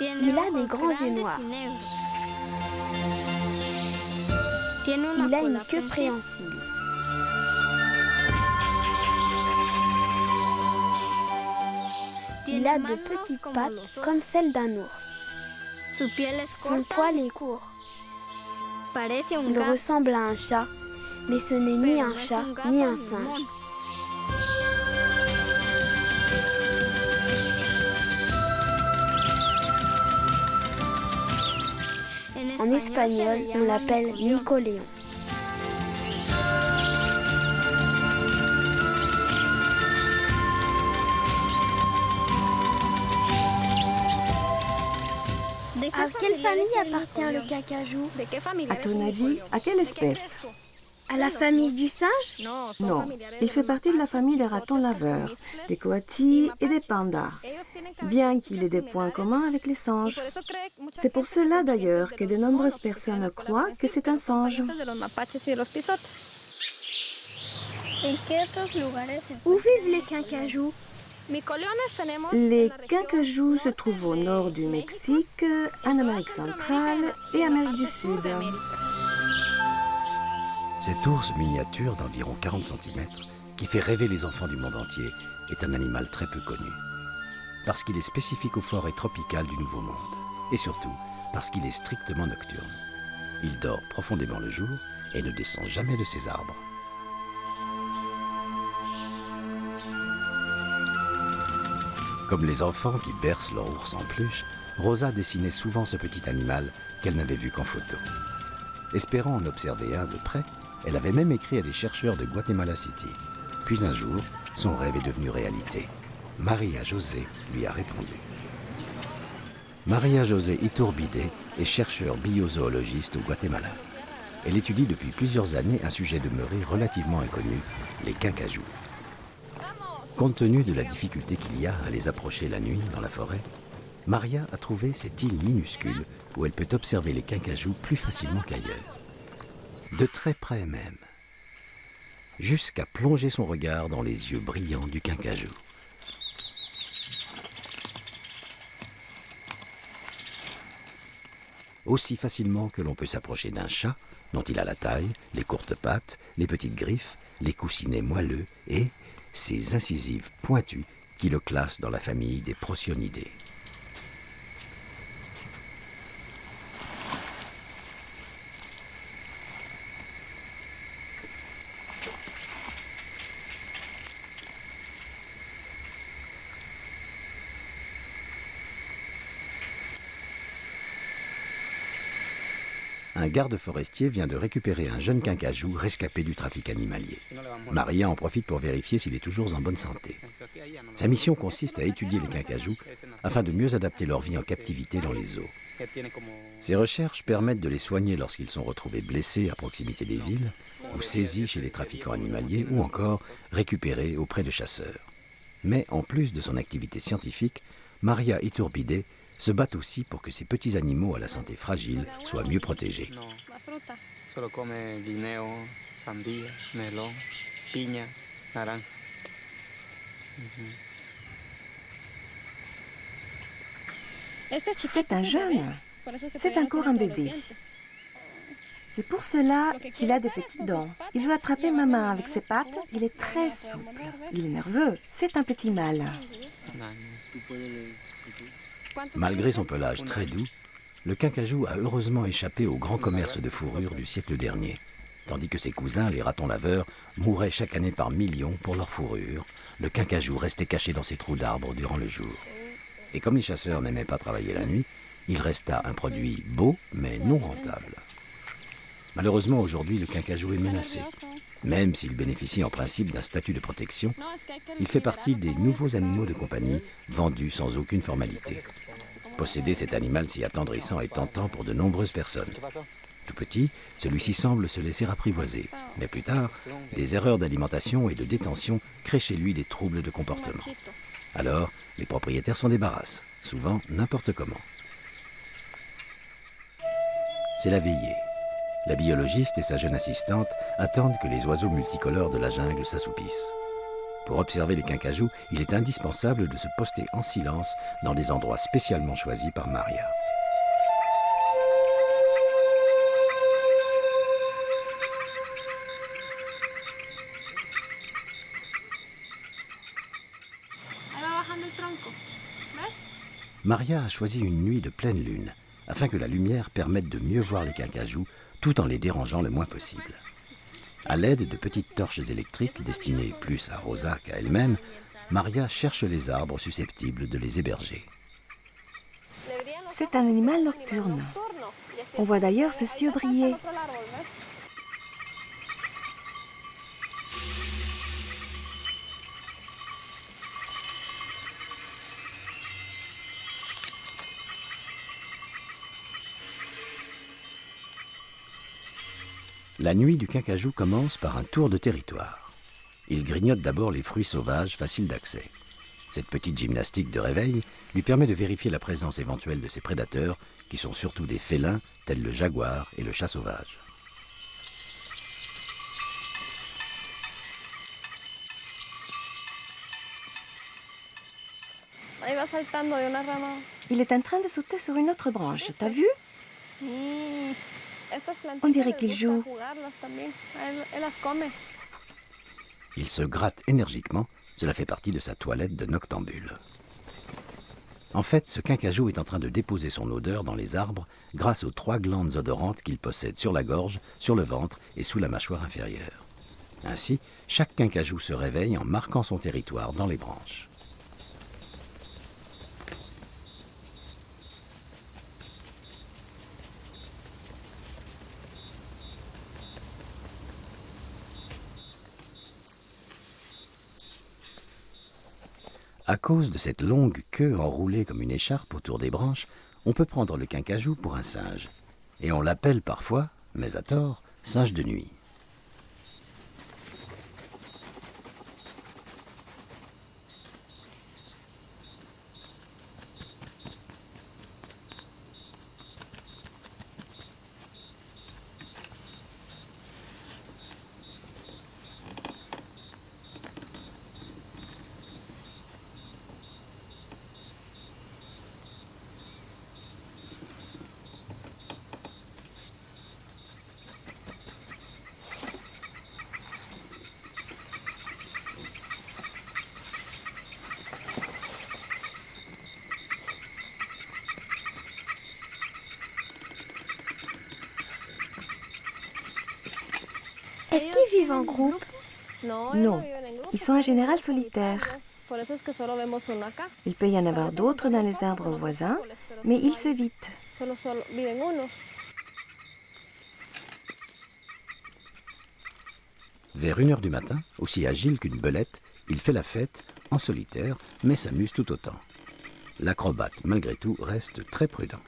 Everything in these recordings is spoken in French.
Il a des grands yeux noirs. Il a une queue préhensile. Il a de petites pattes comme celles d'un ours. Son poil est court. Il ressemble à un chat, mais ce n'est ni un chat ni un singe. En espagnol, on l'appelle Nicoléon. À quelle famille appartient le cacajou? À ton avis, à quelle espèce? À la famille du singe? Non, il fait partie de la famille des ratons laveurs, des coatis et des pandas, bien qu'il ait des points communs avec les singes. C'est pour cela d'ailleurs que de nombreuses personnes croient que c'est un singe. Où vivent les quinquajous? Les quinquajous se trouvent au nord du Mexique, en Amérique centrale et Amérique du Sud. Cet ours miniature d'environ 40 cm, qui fait rêver les enfants du monde entier, est un animal très peu connu. Parce qu'il est spécifique aux forêts tropicales du Nouveau Monde. Et surtout, parce qu'il est strictement nocturne. Il dort profondément le jour et ne descend jamais de ses arbres. Comme les enfants qui bercent leur ours en peluche, Rosa dessinait souvent ce petit animal qu'elle n'avait vu qu'en photo. Espérant en observer un de près, elle avait même écrit à des chercheurs de Guatemala City. Puis un jour, son rêve est devenu réalité. Maria José lui a répondu. Maria José Iturbide est chercheure biozoologiste au Guatemala. Elle étudie depuis plusieurs années un sujet demeuré relativement inconnu, les quinquajous. Compte tenu de la difficulté qu'il y a à les approcher la nuit dans la forêt, Maria a trouvé cette île minuscule où elle peut observer les quinquajous plus facilement qu'ailleurs. De très près même, jusqu'à plonger son regard dans les yeux brillants du quinquajou. Aussi facilement que l'on peut s'approcher d'un chat, dont il a la taille, les courtes pattes, les petites griffes, les coussinets moelleux et ses incisives pointues qui le classent dans la famille des Procyon-idés. Un garde forestier vient de récupérer un jeune quinquajou rescapé du trafic animalier. Maria en profite pour vérifier s'il est toujours en bonne santé. Sa mission consiste à étudier les quinquajous afin de mieux adapter leur vie en captivité dans les zoos. Ces recherches permettent de les soigner lorsqu'ils sont retrouvés blessés à proximité des villes, ou saisis chez les trafiquants animaliers, ou encore récupérés auprès de chasseurs. Mais en plus de son activité scientifique, Maria Iturbide se bat aussi pour que ces petits animaux à la santé fragile soient mieux protégés. C'est un jeune. C'est encore un bébé. C'est pour cela qu'il a des petites dents. Il veut attraper ma main avec ses pattes. Il est très souple. Il est nerveux. C'est un petit mâle. Malgré son pelage très doux, le quinquajou a heureusement échappé au grand commerce de fourrure du siècle dernier, tandis que ses cousins, les ratons laveurs, mouraient chaque année par millions pour leur fourrure. Le quinquajou restait caché dans ses trous d'arbres durant le jour. Et comme les chasseurs n'aimaient pas travailler la nuit, il resta un produit beau mais non rentable. Malheureusement, aujourd'hui, le quinquajou est menacé. Même s'il bénéficie en principe d'un statut de protection, il fait partie des nouveaux animaux de compagnie vendus sans aucune formalité. Posséder cet animal si attendrissant est tentant pour de nombreuses personnes. Tout petit, celui-ci semble se laisser apprivoiser. Mais plus tard, des erreurs d'alimentation et de détention créent chez lui des troubles de comportement. Alors, les propriétaires s'en débarrassent, souvent n'importe comment. C'est la veillée. La biologiste et sa jeune assistante attendent que les oiseaux multicolores de la jungle s'assoupissent. Pour observer les kinkajous, il est indispensable de se poster en silence dans des endroits spécialement choisis par Maria. Maria a choisi une nuit de pleine lune, afin que la lumière permette de mieux voir les kinkajous, tout en les dérangeant le moins possible. À l'aide de petites torches électriques destinées plus à Rosa qu'à elle-même, Maria cherche les arbres susceptibles de les héberger. C'est un animal nocturne. On voit d'ailleurs ce cieux briller. La nuit du kinkajou commence par un tour de territoire. Il grignote d'abord les fruits sauvages faciles d'accès. Cette petite gymnastique de réveil lui permet de vérifier la présence éventuelle de ses prédateurs, qui sont surtout des félins tels le jaguar et le chat sauvage. Il est en train de sauter sur une autre branche. T'as vu? On dirait qu'il joue. Il se gratte énergiquement, cela fait partie de sa toilette de noctambule. En fait, ce kinkajou est en train de déposer son odeur dans les arbres grâce aux 3 glandes odorantes qu'il possède sur la gorge, sur le ventre et sous la mâchoire inférieure. Ainsi, chaque kinkajou se réveille en marquant son territoire dans les branches. À cause de cette longue queue enroulée comme une écharpe autour des branches, on peut prendre le kinkajou pour un singe. Et on l'appelle parfois, mais à tort, singe de nuit. Est-ce qu'ils vivent en groupe? Non, ils sont en général solitaires. Il peut y en avoir d'autres dans les arbres voisins, mais ils s'évitent. Vers 1h du matin, aussi agile qu'une belette, il fait la fête, en solitaire, mais s'amuse tout autant. L'acrobate, malgré tout, reste très prudent.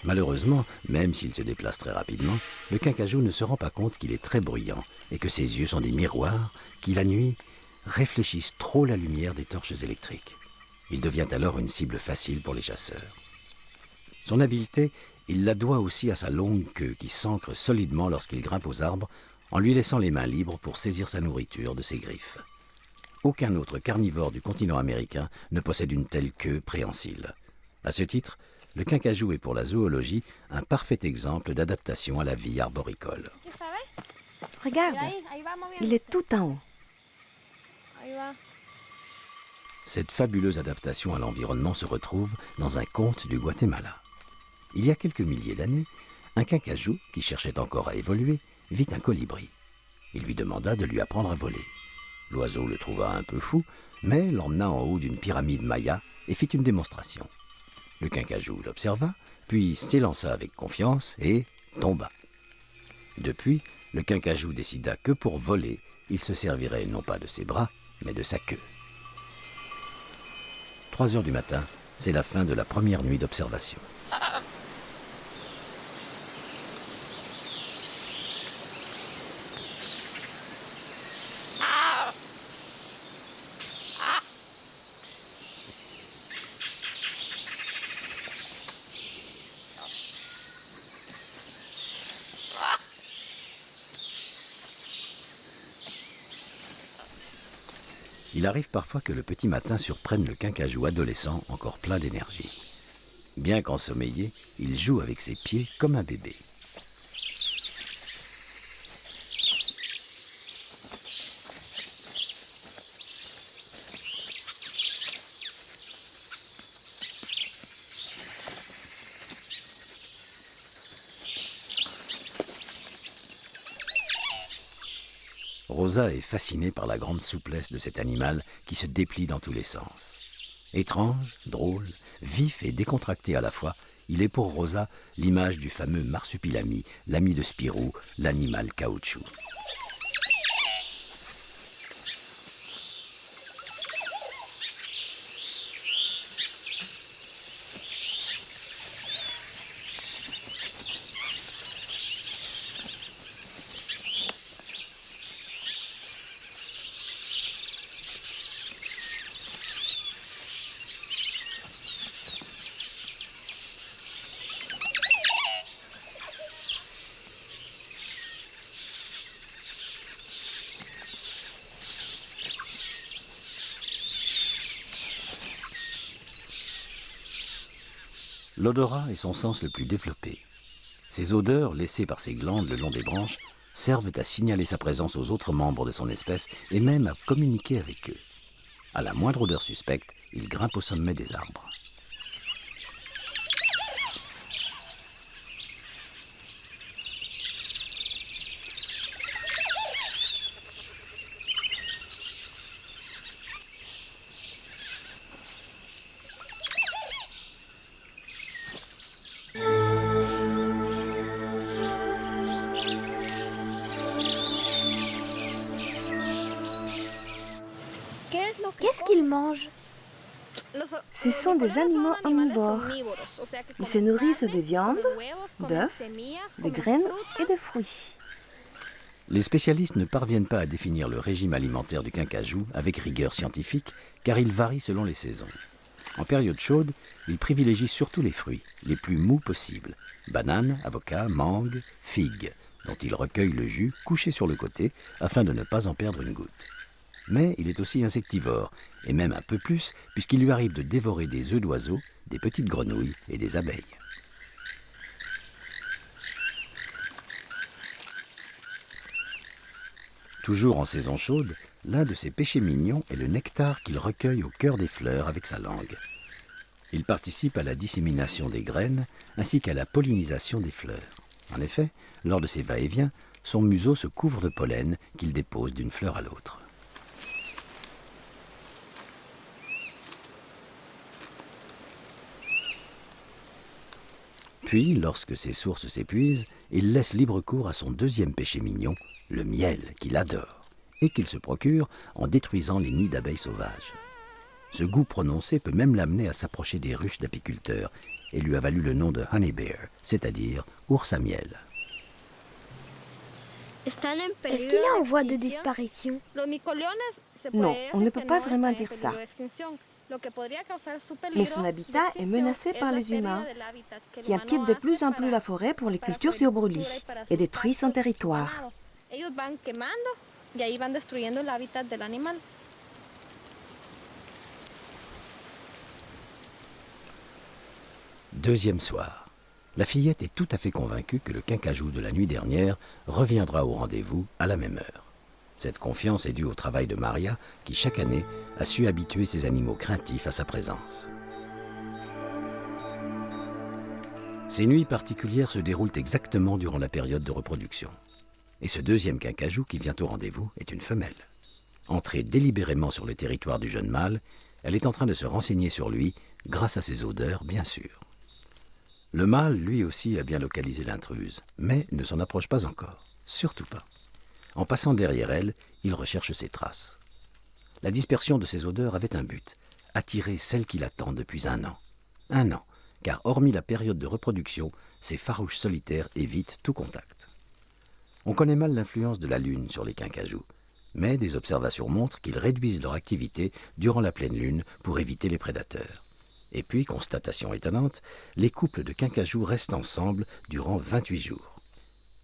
Malheureusement, même s'il se déplace très rapidement, le kinkajou ne se rend pas compte qu'il est très bruyant et que ses yeux sont des miroirs qui, la nuit, réfléchissent trop la lumière des torches électriques. Il devient alors une cible facile pour les chasseurs. Son habileté, il la doit aussi à sa longue queue qui s'ancre solidement lorsqu'il grimpe aux arbres en lui laissant les mains libres pour saisir sa nourriture de ses griffes. Aucun autre carnivore du continent américain ne possède une telle queue préhensile. À ce titre, le kinkajou est pour la zoologie un parfait exemple d'adaptation à la vie arboricole. Regarde, il est tout en haut. Cette fabuleuse adaptation à l'environnement se retrouve dans un conte du Guatemala. Il y a quelques milliers d'années, un kinkajou, qui cherchait encore à évoluer, vit un colibri. Il lui demanda de lui apprendre à voler. L'oiseau le trouva un peu fou, mais l'emmena en haut d'une pyramide maya et fit une démonstration. Le kinkajou l'observa, puis s'élança avec confiance et tomba. Depuis, le kinkajou décida que pour voler, il se servirait non pas de ses bras, mais de sa queue. 3h du matin, c'est la fin de la première nuit d'observation. Il arrive parfois que le petit matin surprenne le quincajou adolescent encore plein d'énergie. Bien qu'ensommeillé, il joue avec ses pieds comme un bébé. Rosa est fascinée par la grande souplesse de cet animal qui se déplie dans tous les sens. Étrange, drôle, vif et décontracté à la fois, il est pour Rosa l'image du fameux marsupilami, l'ami de Spirou, l'animal caoutchouc. L'odorat est son sens le plus développé. Ces odeurs, laissées par ses glandes le long des branches, servent à signaler sa présence aux autres membres de son espèce et même à communiquer avec eux. À la moindre odeur suspecte, il grimpe au sommet des arbres. Qu'est-ce qu'ils mangent? Ce sont des animaux omnivores. Ils se nourrissent de viande, d'œufs, de graines et de fruits. Les spécialistes ne parviennent pas à définir le régime alimentaire du quincajou avec rigueur scientifique, car il varie selon les saisons. En période chaude, il privilégie surtout les fruits, les plus mous possibles. Bananes, avocats, mangues, figues, dont il recueille le jus couché sur le côté afin de ne pas en perdre une goutte. Mais il est aussi insectivore, et même un peu plus, puisqu'il lui arrive de dévorer des œufs d'oiseaux, des petites grenouilles et des abeilles. Toujours en saison chaude, l'un de ses péchés mignons est le nectar qu'il recueille au cœur des fleurs avec sa langue. Il participe à la dissémination des graines ainsi qu'à la pollinisation des fleurs. En effet, lors de ses va-et-vient, son museau se couvre de pollen qu'il dépose d'une fleur à l'autre. Puis, lorsque ses sources s'épuisent, il laisse libre cours à son deuxième péché mignon, le miel, qu'il adore, et qu'il se procure en détruisant les nids d'abeilles sauvages. Ce goût prononcé peut même l'amener à s'approcher des ruches d'apiculteurs, et lui a valu le nom de honey bear, c'est-à-dire ours à miel. Est-ce qu'il est en voie de disparition? Non, on ne peut pas vraiment dire ça. Mais son habitat est menacé par les humains, qui empiètent de plus en plus la forêt pour les cultures sur brûlis et détruisent son territoire. Deuxième soir. La fillette est tout à fait convaincue que le quincajou de la nuit dernière reviendra au rendez-vous à la même heure. Cette confiance est due au travail de Maria, qui chaque année a su habituer ces animaux craintifs à sa présence. Ces nuits particulières se déroulent exactement durant la période de reproduction. Et ce deuxième quincajou qui vient au rendez-vous est une femelle. Entrée délibérément sur le territoire du jeune mâle, elle est en train de se renseigner sur lui, grâce à ses odeurs, bien sûr. Le mâle, lui aussi, a bien localisé l'intruse, mais ne s'en approche pas encore, surtout pas. En passant derrière elle, il recherche ses traces. La dispersion de ces odeurs avait un but, attirer celle qui l'attend depuis un an. Un an, car hormis la période de reproduction, ces farouches solitaires évitent tout contact. On connaît mal l'influence de la lune sur les quincajous, mais des observations montrent qu'ils réduisent leur activité durant la pleine lune pour éviter les prédateurs. Et puis, constatation étonnante, les couples de quincajous restent ensemble durant 28 jours.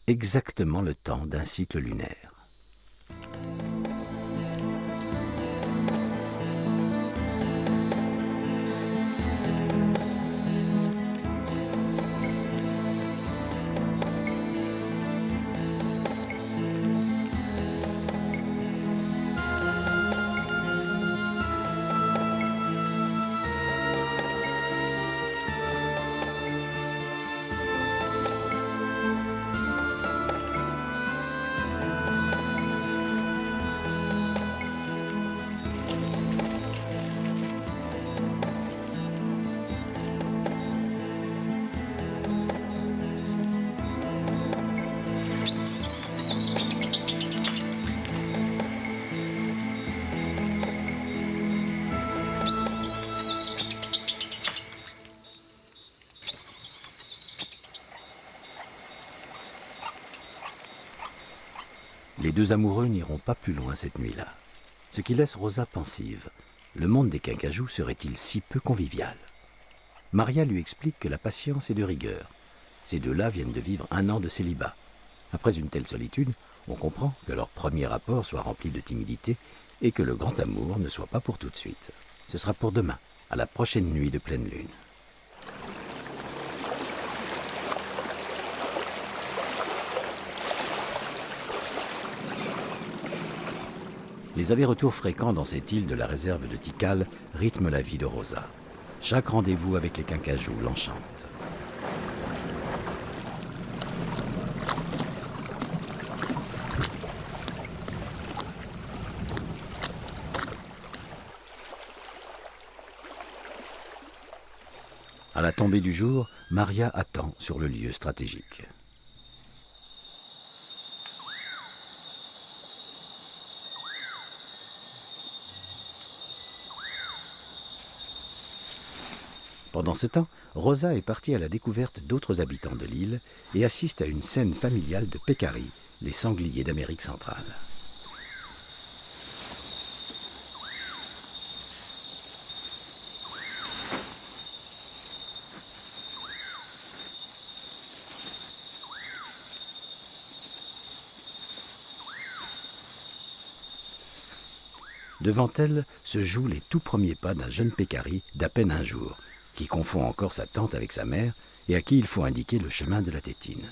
Exactement le temps d'un cycle lunaire. les deux amoureux n'iront pas plus loin cette nuit-là. Ce qui laisse Rosa pensive. Le monde des Quincajous serait-il si peu convivial? Maria lui explique que la patience est de rigueur. Ces deux-là viennent de vivre 1 an de célibat. Après une telle solitude, on comprend que leur premier rapport soit rempli de timidité et que le grand amour ne soit pas pour tout de suite. Ce sera pour demain, à la prochaine nuit de pleine lune. Les allers-retours fréquents dans cette île de la réserve de Tikal rythment la vie de Rosa. Chaque rendez-vous avec les Quincajous l'enchante. À la tombée du jour, Maria attend sur le lieu stratégique. Pendant ce temps, Rosa est partie à la découverte d'autres habitants de l'île et assiste à une scène familiale de pécaris, les sangliers d'Amérique centrale. Devant elle se jouent les tout premiers pas d'un jeune pécari d'à peine 1 jour, qui confond encore sa tante avec sa mère et à qui il faut indiquer le chemin de la tétine.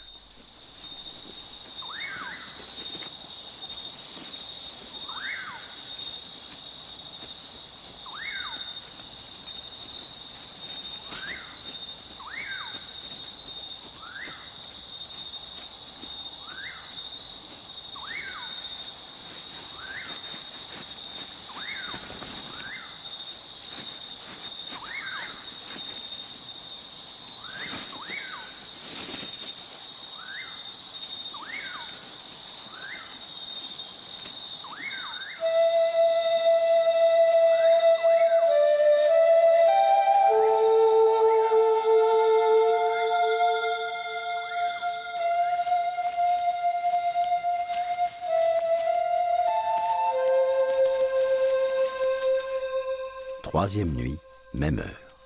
Troisième nuit, même heure.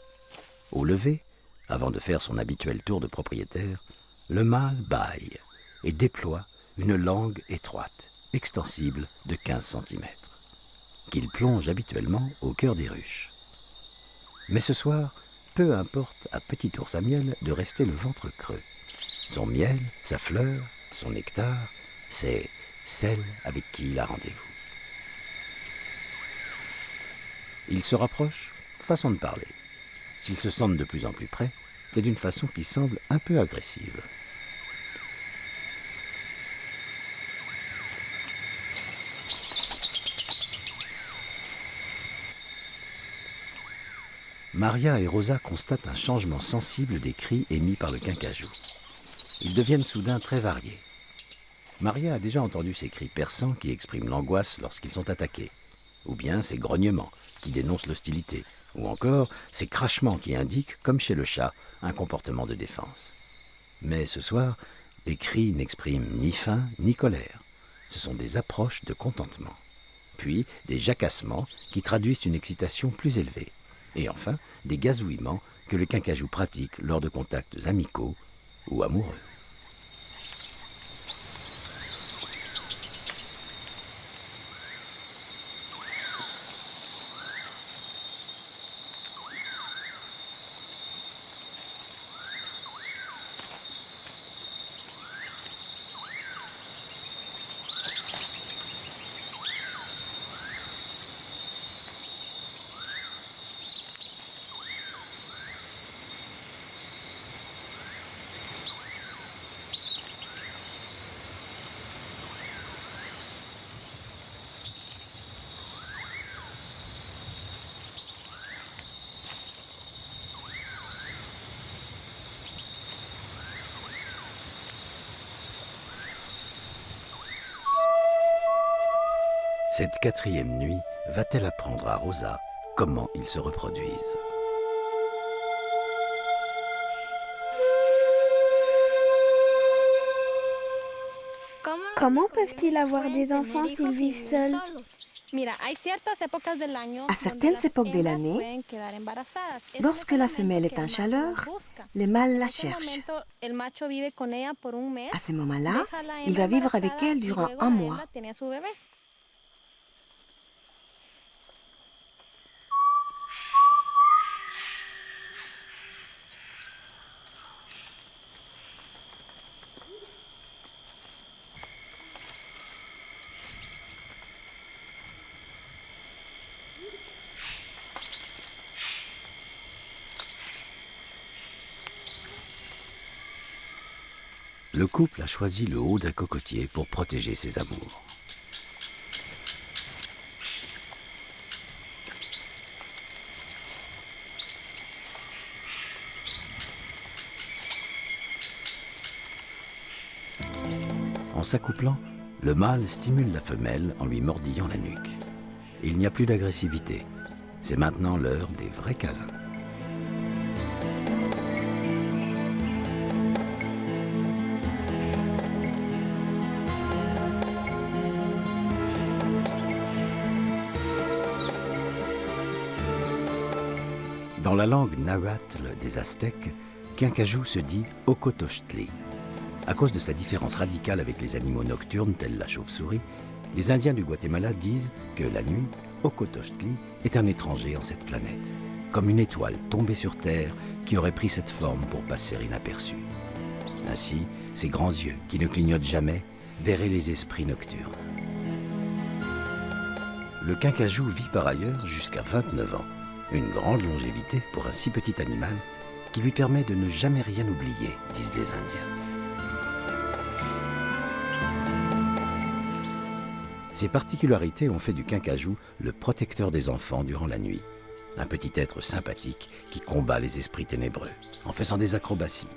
Au lever, avant de faire son habituel tour de propriétaire, le mâle bâille et déploie une langue étroite, extensible de 15 cm, qu'il plonge habituellement au cœur des ruches. Mais ce soir, peu importe à Petit Ours à Miel de rester le ventre creux. Son miel, sa fleur, son nectar, c'est celle avec qui il a rendez-vous. Ils se rapprochent, façon de parler. S'ils se sentent de plus en plus près, c'est d'une façon qui semble un peu agressive. Maria et Rosa constatent un changement sensible des cris émis par le quincajou. Ils deviennent soudain très variés. Maria a déjà entendu ces cris perçants qui expriment l'angoisse lorsqu'ils sont attaqués, ou bien ces grognements qui dénoncent l'hostilité, ou encore ces craquements qui indiquent, comme chez le chat, un comportement de défense. Mais ce soir, les cris n'expriment ni faim ni colère. Ce sont des approches de contentement. Puis des jacassements qui traduisent une excitation plus élevée. Et enfin, des gazouillements que le quincajou pratique lors de contacts amicaux ou amoureux. Cette quatrième nuit va-t-elle apprendre à Rosa comment ils se reproduisent? Comment peuvent-ils avoir des enfants s'ils vivent seuls? À certaines époques de l'année, lorsque la femelle est en chaleur, le mâle la cherche. À ce moment-là, il va vivre avec elle durant 1 mois. Le couple a choisi le haut d'un cocotier pour protéger ses amours. En s'accouplant, le mâle stimule la femelle en lui mordillant la nuque. Il n'y a plus d'agressivité. C'est maintenant l'heure des vrais câlins. Dans la langue nahuatl des Aztèques, Quincajou se dit Ocotochtli. À cause de sa différence radicale avec les animaux nocturnes tels la chauve-souris, les Indiens du Guatemala disent que la nuit, Ocotochtli est un étranger en cette planète, comme une étoile tombée sur Terre qui aurait pris cette forme pour passer inaperçue. Ainsi, ses grands yeux, qui ne clignotent jamais, verraient les esprits nocturnes. Le Quincajou vit par ailleurs jusqu'à 29 ans. Une grande longévité pour un si petit animal qui lui permet de ne jamais rien oublier, disent les Indiens. Ces particularités ont fait du Quincajou le protecteur des enfants durant la nuit. Un petit être sympathique qui combat les esprits ténébreux en faisant des acrobaties.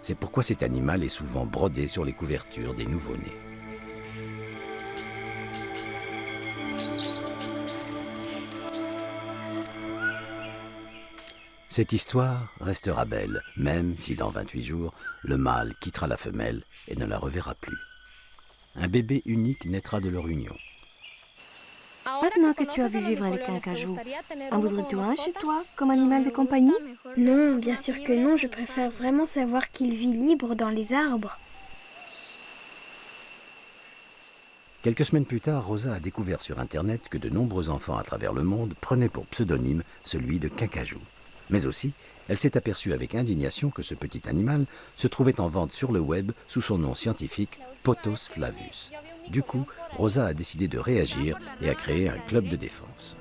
C'est pourquoi cet animal est souvent brodé sur les couvertures des nouveau-nés. Cette histoire restera belle, même si dans 28 jours, le mâle quittera la femelle et ne la reverra plus. Un bébé unique naîtra de leur union. Maintenant que tu as vu vivre les Quincajous, en voudrais-tu un chez toi, comme animal de compagnie? Non, bien sûr que non, je préfère vraiment savoir qu'il vit libre dans les arbres. Quelques semaines plus tard, Rosa a découvert sur Internet que de nombreux enfants à travers le monde prenaient pour pseudonyme celui de Quincajou. Mais aussi, elle s'est aperçue avec indignation que ce petit animal se trouvait en vente sur le web sous son nom scientifique Pothos flavus. Du coup, Rosa a décidé de réagir et a créé un club de défense.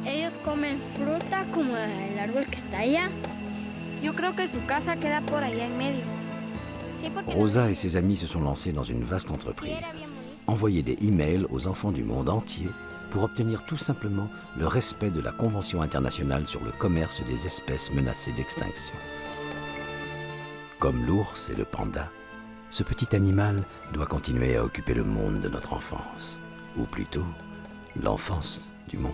Ellos comen fruta como el árbol que está allá. Yo creo que su casa queda por allá en medio. Rosa et ses amis se sont lancés dans une vaste entreprise. Envoyer des emails aux enfants du monde entier pour obtenir tout simplement le respect de la Convention internationale sur le commerce des espèces menacées d'extinction. Comme l'ours et le panda, ce petit animal doit continuer à occuper le monde de notre enfance, ou plutôt l'enfance du monde.